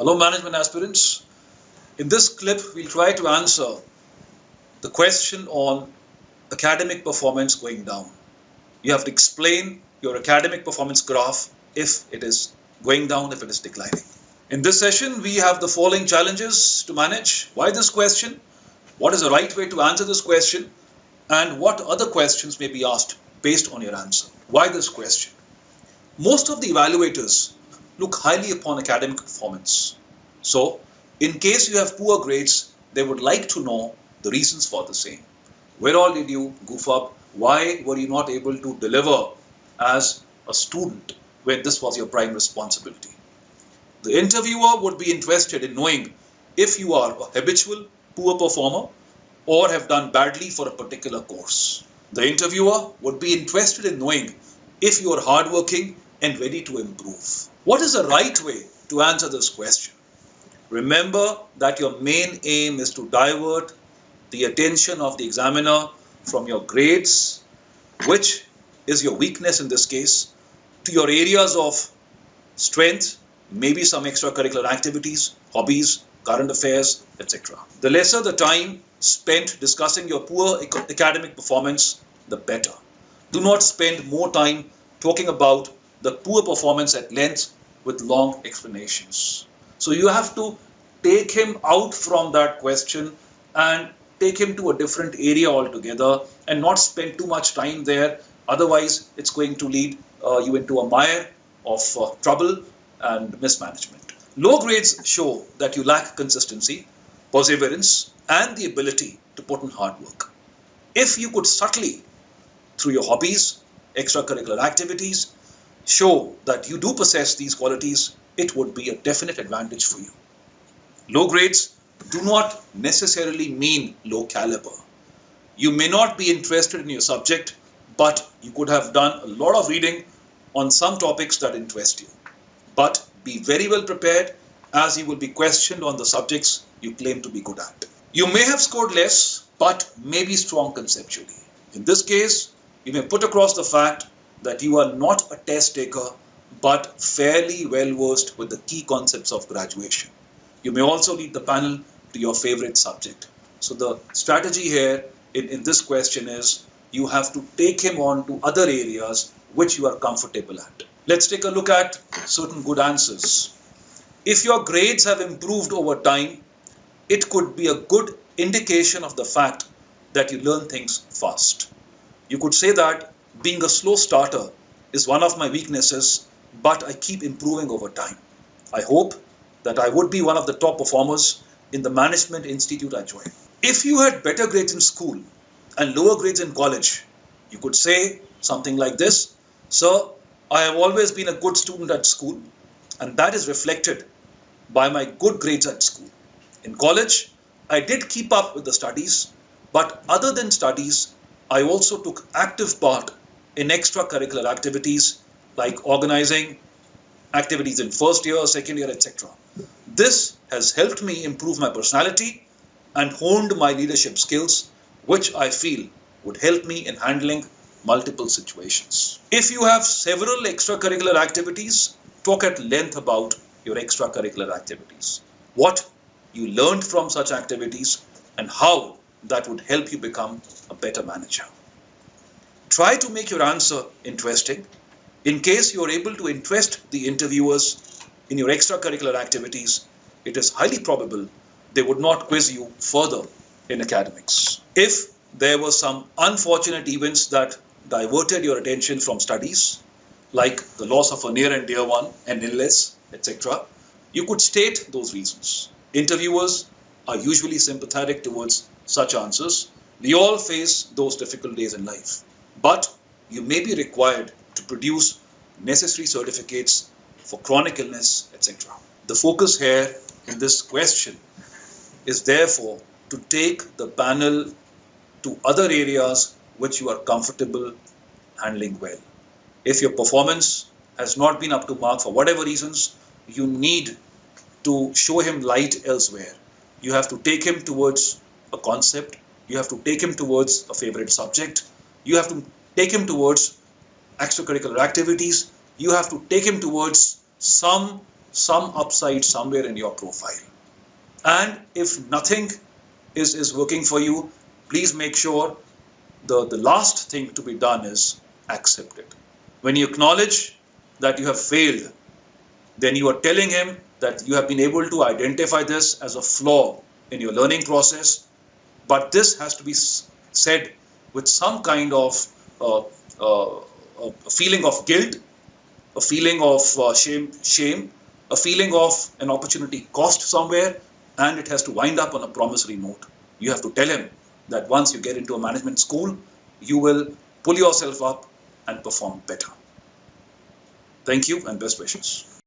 Hello management aspirants. In this clip, we'll try to answer the question on academic performance going down. You have to explain your academic performance graph if it is going down, if it is declining. In this session, we have the following challenges to manage. Why this question? What is the right way to answer this question? And what other questions may be asked based on your answer? Why this question? Most of the evaluators look highly upon academic performance. So, in case you have poor grades, they would like to know the reasons for the same. Where all did you goof up? Why were you not able to deliver as a student when this was your prime responsibility? The interviewer would be interested in knowing if you are a habitual poor performer or have done badly for a particular course. The interviewer would be interested in knowing if you are hardworking and ready to improve. What is the right way to answer this question? Remember that your main aim is to divert the attention of the examiner from your grades, which is your weakness in this case, to your areas of strength, maybe some extracurricular activities, hobbies, current affairs, etc. The lesser the time spent discussing your poor academic performance, the better. Do not spend more time talking about the poor performance at length with long explanations. So you have to take him out from that question and take him to a different area altogether and not spend too much time there. Otherwise, it's going to lead you into a mire of trouble and mismanagement. Low grades show that you lack consistency, perseverance, and the ability to put in hard work. If you could subtly, through your hobbies, extracurricular activities, show that you do possess these qualities, it would be a definite advantage for you. Low grades do not necessarily mean low caliber. You may not be interested in your subject, but you could have done a lot of reading on some topics that interest you. But be very well prepared, as you will be questioned on the subjects you claim to be good at. You may have scored less, but may be strong conceptually. In this case, you may put across the fact that you are not a test taker, but fairly well versed with the key concepts of graduation. You may also lead the panel to your favorite subject. So the strategy here in this question is you have to take him on to other areas which you are comfortable at. Let's take a look at certain good answers. If your grades have improved over time, it could be a good indication of the fact that you learn things fast. You could say that being a slow starter is one of my weaknesses, but I keep improving over time. I hope that I would be one of the top performers in the management institute I joined. If you had better grades in school and lower grades in college, you could say something like this: Sir, I have always been a good student at school, and that is reflected by my good grades at school. In college, I did keep up with the studies, but other than studies, I also took active part in extracurricular activities like organizing activities in first year, second year, etc. This has helped me improve my personality and honed my leadership skills, which I feel would help me in handling multiple situations. If you have several extracurricular activities, talk at length about your extracurricular activities, what you learned from such activities, and how that would help you become a better manager. Try to make your answer interesting. In case you are able to interest the interviewers in your extracurricular activities, it is highly probable they would not quiz you further in academics. If there were some unfortunate events that diverted your attention from studies, like the loss of a near and dear one, an illness, etc., you could state those reasons. Interviewers are usually sympathetic towards such answers. We all face those difficult days in life. But you may be required to produce necessary certificates for chronic illness, etc. The focus here in this question is therefore to take the panel to other areas which you are comfortable handling well. If your performance has not been up to mark for whatever reasons, you need to show him light elsewhere. You have to take him towards a concept. You have to take him towards a favorite subject. You have to take him towards extracurricular activities. You have to take him towards some some upside somewhere in your profile. And if nothing is working for you, please make sure the last thing to be done is accept it. When you acknowledge that you have failed, then you are telling him that you have been able to identify this as a flaw in your learning process, but this has to be said with some kind of a feeling of guilt, a feeling of shame, a feeling of an opportunity cost somewhere, and it has to wind up on a promissory note. You have to tell him that once you get into a management school, you will pull yourself up and perform better. Thank you and best wishes.